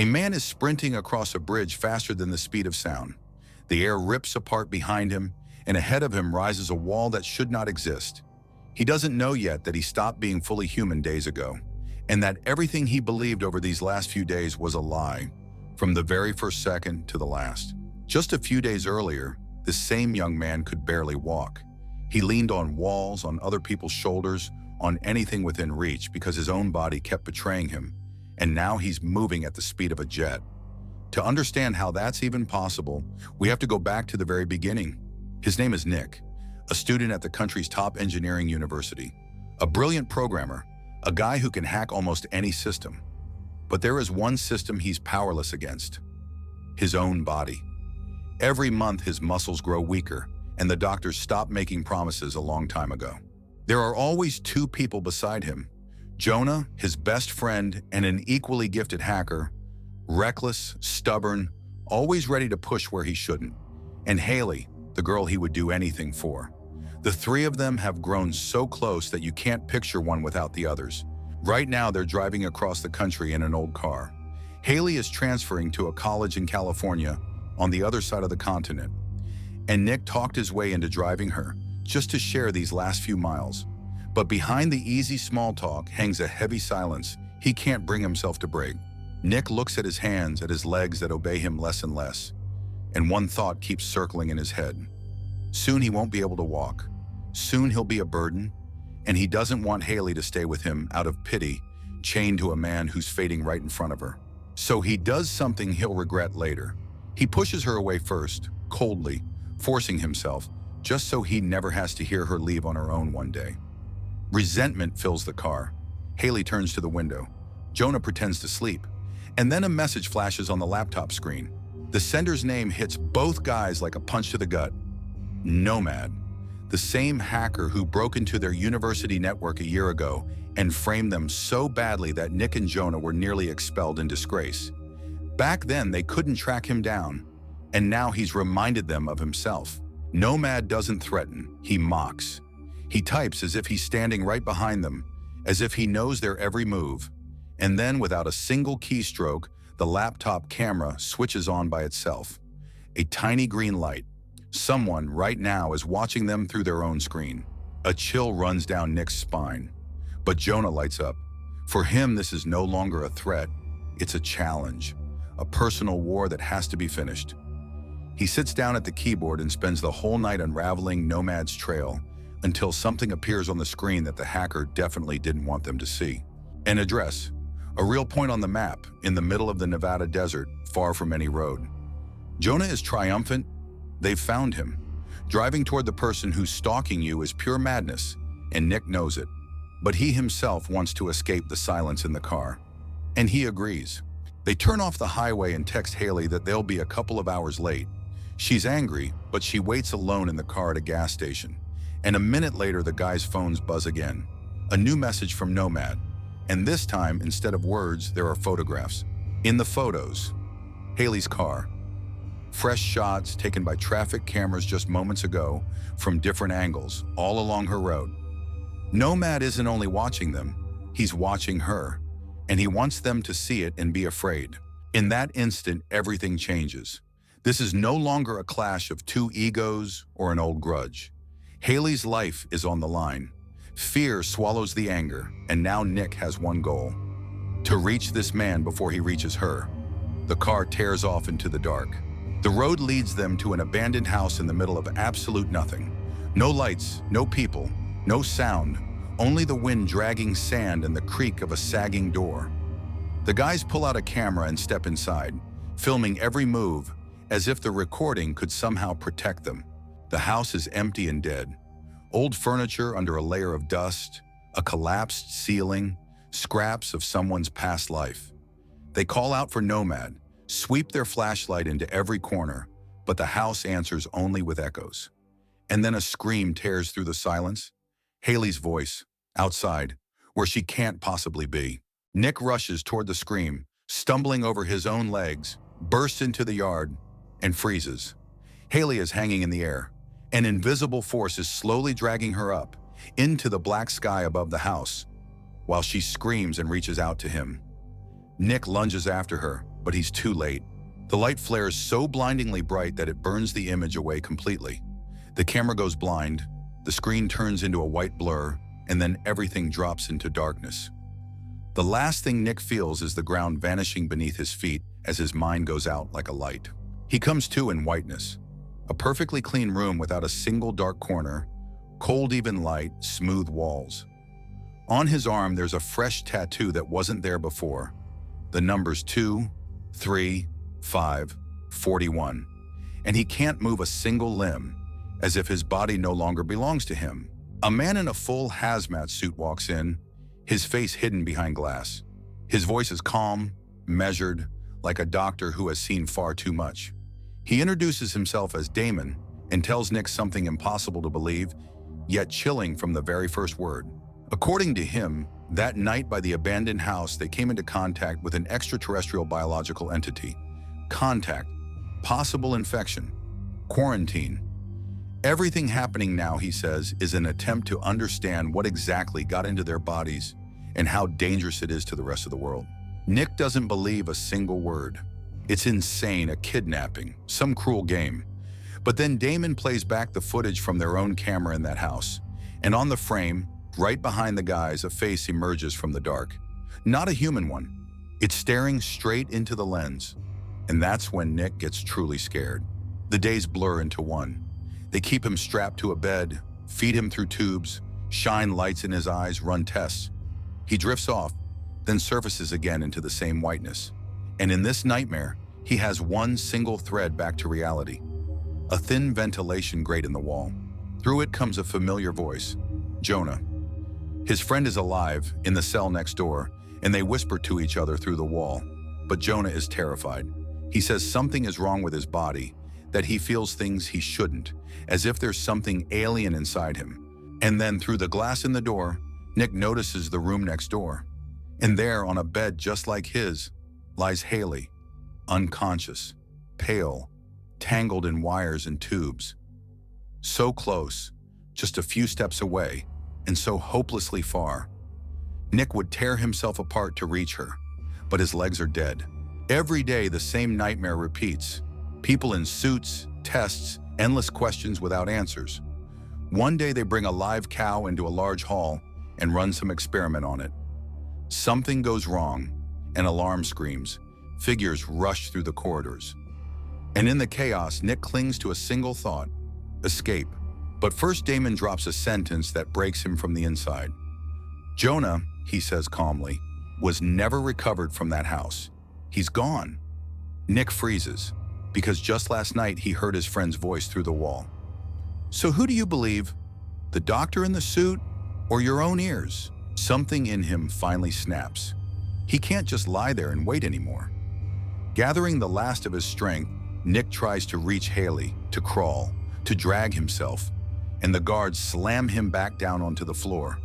A man is sprinting across a bridge faster than the speed of sound. The air rips apart behind him, and ahead of him rises a wall that should not exist. He doesn't know yet that he stopped being fully human days ago, and that everything he believed over these last few days was a lie, from the very first second to the last. Just a few days earlier, this same young man could barely walk. He leaned on walls, on other people's shoulders, on anything within reach because his own body kept betraying him, and now he's moving at the speed of a jet. To understand how that's even possible, we have to go back to the very beginning. His name is Nick, a student at the country's top engineering university, a brilliant programmer, a guy who can hack almost any system. But there is one system he's powerless against: his own body. Every month his muscles grow weaker, and the doctors stopped making promises a long time ago. There are always two people beside him: Jonah, his best friend and an equally gifted hacker, reckless, stubborn, always ready to push where he shouldn't, and Haley, the girl he would do anything for. The three of them have grown so close that you can't picture one without the others. Right now they're driving across the country in an old car. Haley is transferring to a college in California on the other side of the continent, and Nick talked his way into driving her just to share these last few miles. But behind the easy small talk hangs a heavy silence he can't bring himself to break. Nick looks at his hands, at his legs that obey him less and less, and one thought keeps circling in his head. Soon he won't be able to walk. Soon he'll be a burden, and he doesn't want Haley to stay with him out of pity, chained to a man who's fading right in front of her. So he does something he'll regret later. He pushes her away first, coldly, forcing himself, just so he never has to hear her leave on her own one day. Resentment fills the car. Haley turns to the window. Jonah pretends to sleep, and then a message flashes on the laptop screen. The sender's name hits both guys like a punch to the gut. NOMAD, the same hacker who broke into their university network a year ago and framed them so badly that Nick and Jonah were nearly expelled in disgrace. Back then, they couldn't track him down, and now he's reminded them of himself. NOMAD doesn't threaten, he mocks. He types as if he's standing right behind them, as if he knows their every move. And then, without a single keystroke, the laptop camera switches on by itself. A tiny green light. Someone right now is watching them through their own screen. A chill runs down Nick's spine. But Jonah lights up. For him, this is no longer a threat. It's a challenge. A personal war that has to be finished. He sits down at the keyboard and spends the whole night unraveling NOMAD's trail until something appears on the screen that the hacker definitely didn't want them to see. An address. A real point on the map, in the middle of the Nevada desert, far from any road. Jonah is triumphant. They've found him. Driving toward the person who's stalking you is pure madness, and Nick knows it. But he himself wants to escape the silence in the car. And he agrees. They turn off the highway and text Haley that they'll be a couple of hours late. She's angry, but she waits alone in the car at a gas station. And a minute later, the guy's phones buzz again. A new message from NOMAD. And this time, instead of words, there are photographs. In the photos, Haley's car. Fresh shots taken by traffic cameras just moments ago from different angles, all along her road. NOMAD isn't only watching them, he's watching her. And he wants them to see it and be afraid. In that instant, everything changes. This is no longer a clash of two egos or an old grudge. Haley's life is on the line. Fear swallows the anger, and now Nick has one goal: to reach this man before he reaches her. The car tears off into the dark. The road leads them to an abandoned house in the middle of absolute nothing. No lights, no people, no sound, only the wind dragging sand and the creak of a sagging door. The guys pull out a camera and step inside, filming every move, as if the recording could somehow protect them. The house is empty and dead. Old furniture under a layer of dust, a collapsed ceiling, scraps of someone's past life. They call out for NOMAD, sweep their flashlight into every corner, but the house answers only with echoes. And then a scream tears through the silence. Haley's voice, outside, where she can't possibly be. Nick rushes toward the scream, stumbling over his own legs, bursts into the yard, and freezes. Haley is hanging in the air. An invisible force is slowly dragging her up, into the black sky above the house, while she screams and reaches out to him. Nick lunges after her, but he's too late. The light flares so blindingly bright that it burns the image away completely. The camera goes blind, the screen turns into a white blur, and then everything drops into darkness. The last thing Nick feels is the ground vanishing beneath his feet as his mind goes out like a light. He comes to in whiteness, a perfectly clean room without a single dark corner, cold even light, smooth walls. On his arm there's a fresh tattoo that wasn't there before. The numbers 2, 3, 5, 41. And he can't move a single limb, as if his body no longer belongs to him. A man in a full hazmat suit walks in, his face hidden behind glass. His voice is calm, measured, like a doctor who has seen far too much. He introduces himself as Damon and tells Nick something impossible to believe, yet chilling from the very first word. According to him, that night by the abandoned house, they came into contact with an extraterrestrial biological entity. Contact, possible infection, quarantine. Everything happening now, he says, is an attempt to understand what exactly got into their bodies and how dangerous it is to the rest of the world. Nick doesn't believe a single word. It's insane, a kidnapping, some cruel game. But then Damon plays back the footage from their own camera in that house, and on the frame, right behind the guys, a face emerges from the dark. Not a human one. It's staring straight into the lens. And that's when Nick gets truly scared. The days blur into one. They keep him strapped to a bed, feed him through tubes, shine lights in his eyes, run tests. He drifts off, then surfaces again into the same whiteness. And in this nightmare, he has one single thread back to reality. A thin ventilation grate in the wall. Through it comes a familiar voice, Jonah. His friend is alive, in the cell next door, and they whisper to each other through the wall. But Jonah is terrified. He says something is wrong with his body, that he feels things he shouldn't, as if there's something alien inside him. And then through the glass in the door, Nick notices the room next door. And there, on a bed just like his, lies Haley, unconscious, pale, tangled in wires and tubes. So close, just a few steps away, and so hopelessly far. Nick would tear himself apart to reach her, but his legs are dead. Every day the same nightmare repeats. People in suits, tests, endless questions without answers. One day they bring a live cow into a large hall and run some experiment on it. Something goes wrong, an alarm screams, figures rush through the corridors. And in the chaos, Nick clings to a single thought, escape. But first Damon drops a sentence that breaks him from the inside. Jonah, he says calmly, was never recovered from that house. He's gone. Nick freezes, because just last night he heard his friend's voice through the wall. So who do you believe? The doctor in the suit or your own ears? Something in him finally snaps. He can't just lie there and wait anymore. Gathering the last of his strength, Nick tries to reach Haley, to crawl, to drag himself, and the guards slam him back down onto the floor.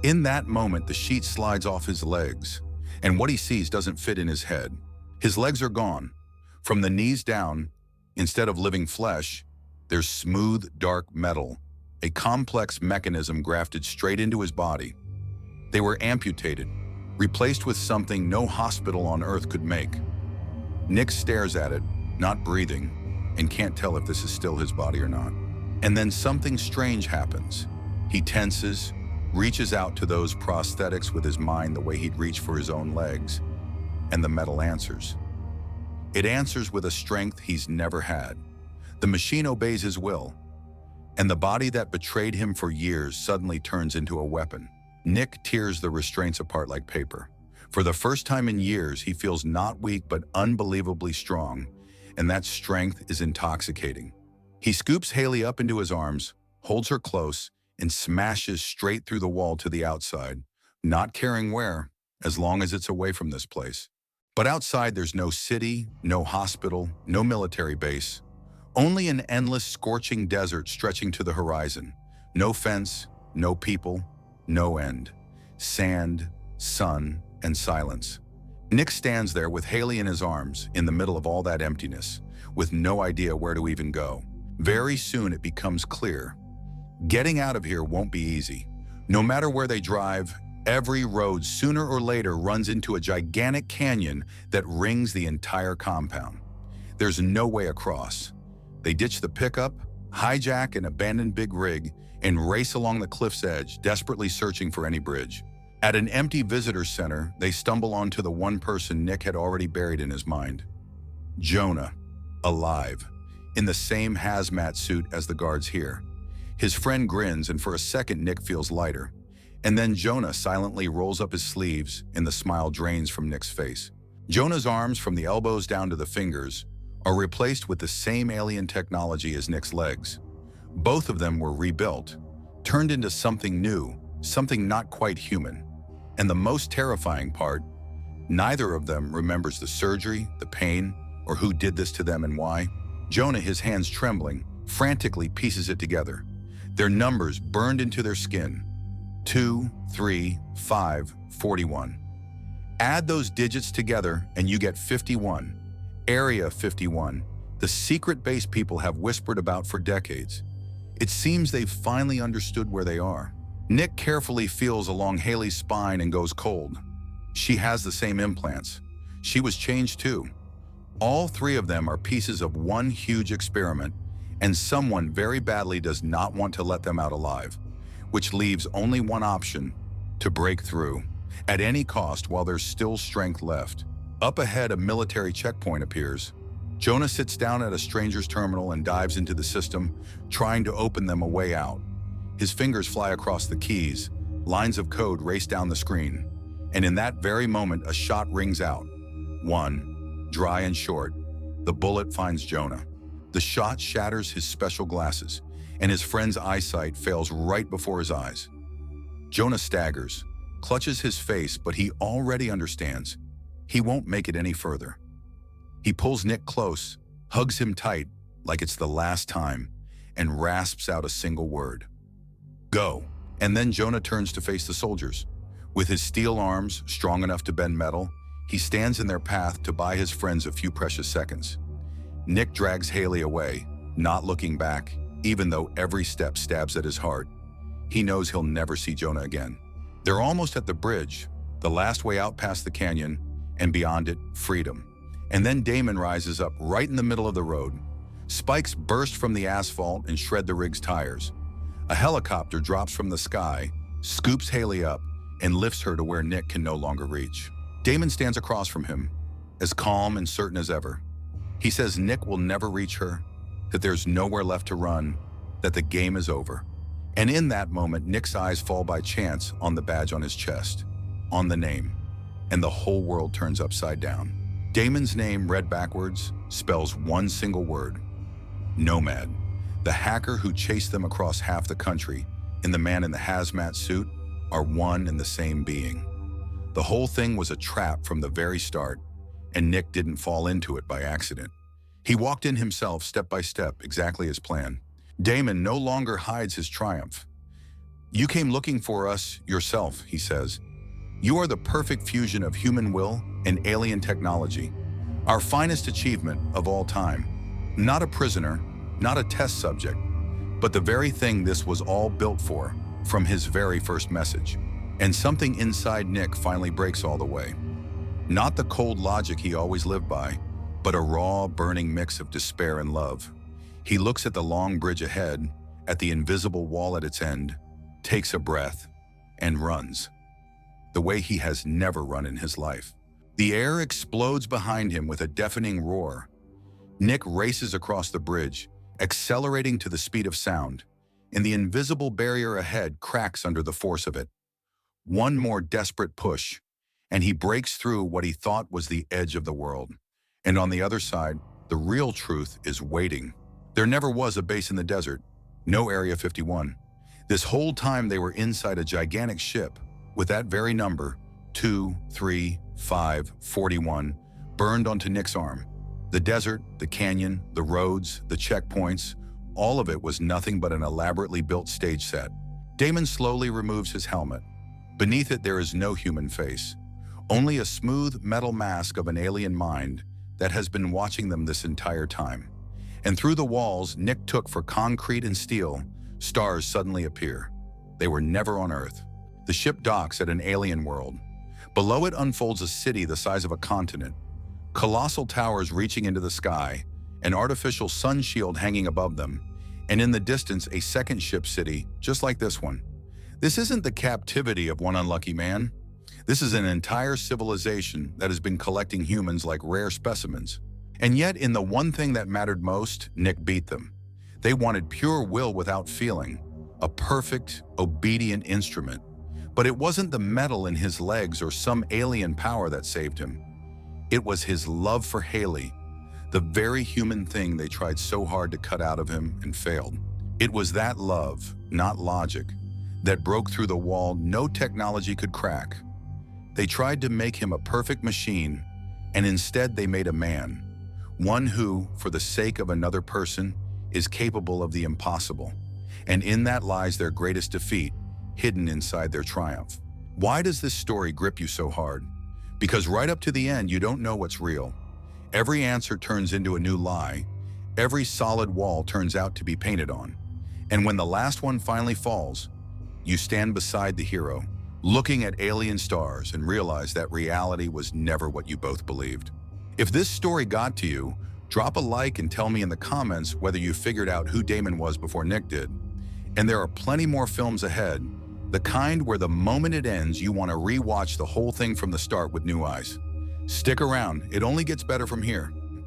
In that moment, the sheet slides off his legs, and what he sees doesn't fit in his head. His legs are gone. From the knees down, instead of living flesh, there's smooth, dark metal, a complex mechanism grafted straight into his body. They were amputated, replaced with something no hospital on Earth could make. Nick stares at it, not breathing, and can't tell if this is still his body or not. And then something strange happens. He tenses, reaches out to those prosthetics with his mind the way he'd reach for his own legs, and the metal answers. It answers with a strength he's never had. The machine obeys his will, and the body that betrayed him for years suddenly turns into a weapon. Nick tears the restraints apart like paper. For the first time in years, he feels not weak but unbelievably strong, and that strength is intoxicating. He scoops Haley up into his arms, holds her close, and smashes straight through the wall to the outside, not caring where, as long as it's away from this place. But outside there's no city, no hospital, no military base, only an endless scorching desert stretching to the horizon. No fence, no people, no end. Sand, sun, and silence. Nick stands there with Haley in his arms, in the middle of all that emptiness, with no idea where to even go. Very soon it becomes clear. Getting out of here won't be easy. No matter where they drive, Every road sooner or later runs into a gigantic canyon that rings the entire compound. There's no way across. They ditch the pickup, hijack an abandoned big rig, and race along the cliff's edge, desperately searching for any bridge. At an empty visitor center, they stumble onto the one person Nick had already buried in his mind. Jonah, alive, in the same hazmat suit as the guards here. His friend grins, and for a second Nick feels lighter. And then Jonah silently rolls up his sleeves, and the smile drains from Nick's face. Jonah's arms, from the elbows down to the fingers, are replaced with the same alien technology as Nick's legs. Both of them were rebuilt, turned into something new, something not quite human. And the most terrifying part, neither of them remembers the surgery, the pain, or who did this to them and why. Jonah, his hands trembling, frantically pieces it together. Their numbers burned into their skin. 2, 3, 5, 41. Add those digits together and you get 51. Area 51, the secret base people have whispered about for decades. It seems they've finally understood where they are. Nick carefully feels along Haley's spine and goes cold. She has the same implants. She was changed too. All three of them are pieces of one huge experiment, and someone very badly does not want to let them out alive, which leaves only one option: to break through, at any cost while there's still strength left. Up ahead, a military checkpoint appears. Jonah sits down at a stranger's terminal and dives into the system, trying to open them a way out. His fingers fly across the keys, lines of code race down the screen, and in that very moment, a shot rings out. One, dry and short. The bullet finds Jonah. The shot shatters his special glasses, and his friend's eyesight fails right before his eyes. Jonah staggers, clutches his face, but he already understands. He won't make it any further. He pulls Nick close, hugs him tight like it's the last time, and rasps out a single word: "Go." And then Jonah turns to face the soldiers. With his steel arms strong enough to bend metal, he stands in their path to buy his friends a few precious seconds. Nick drags Haley away, not looking back, even though every step stabs at his heart. He knows he'll never see Jonah again. They're almost at the bridge, the last way out past the canyon, and beyond it, freedom. And then Damon rises up right in the middle of the road. Spikes burst from the asphalt and shred the rig's tires. A helicopter drops from the sky, scoops Haley up, and lifts her to where Nick can no longer reach. Damon stands across from him, as calm and certain as ever. He says Nick will never reach her, that there's nowhere left to run, that the game is over. And in that moment, Nick's eyes fall by chance on the badge on his chest, on the name, and the whole world turns upside down. Damon's name, read backwards, spells one single word: NOMAD. The hacker who chased them across half the country and the man in the hazmat suit are one and the same being. The whole thing was a trap from the very start, and Nick didn't fall into it by accident. He walked in himself, step by step, exactly as planned. Damon no longer hides his triumph. "You came looking for us yourself," he says. "You are the perfect fusion of human will and alien technology. Our finest achievement of all time. Not a prisoner, not a test subject, but the very thing this was all built for, from his very first message." And something inside Nick finally breaks all the way. Not the cold logic he always lived by, but a raw, burning mix of despair and love. He looks at the long bridge ahead, at the invisible wall at its end, takes a breath, and runs. The way he has never run in his life. The air explodes behind him with a deafening roar. Nick races across the bridge, accelerating to the speed of sound, and the invisible barrier ahead cracks under the force of it. One more desperate push, and he breaks through what he thought was the edge of the world. And on the other side, the real truth is waiting. There never was a base in the desert, no Area 51. This whole time they were inside a gigantic ship, with that very number, 2, 3, 5, 41, burned onto Nick's arm. The desert, the canyon, the roads, the checkpoints, all of it was nothing but an elaborately built stage set. Damon slowly removes his helmet. Beneath it there is no human face, only a smooth metal mask of an alien mind that has been watching them this entire time. And through the walls Nick took for concrete and steel, stars suddenly appear. They were never on Earth. The ship docks at an alien world. Below it unfolds a city the size of a continent, colossal towers reaching into the sky, an artificial sun shield hanging above them, and in the distance a second ship city, just like this one. This isn't the captivity of one unlucky man. This is an entire civilization that has been collecting humans like rare specimens. And yet, in the one thing that mattered most, Nick beat them. They wanted pure will without feeling, a perfect, obedient instrument. But it wasn't the metal in his legs or some alien power that saved him. It was his love for Haley, the very human thing they tried so hard to cut out of him and failed. It was that love, not logic, that broke through the wall no technology could crack. They tried to make him a perfect machine, and instead they made a man, one who, for the sake of another person, is capable of the impossible. And in that lies their greatest defeat, hidden inside their triumph. Why does this story grip you so hard? Because right up to the end, you don't know what's real. Every answer turns into a new lie. Every solid wall turns out to be painted on. And when the last one finally falls, you stand beside the hero, looking at alien stars and realize that reality was never what you both believed. If this story got to you, drop a like and tell me in the comments whether you figured out who Damon was before Nick did. And there are plenty more films ahead, the kind where the moment it ends, you want to re-watch the whole thing from the start with new eyes. Stick around, it only gets better from here.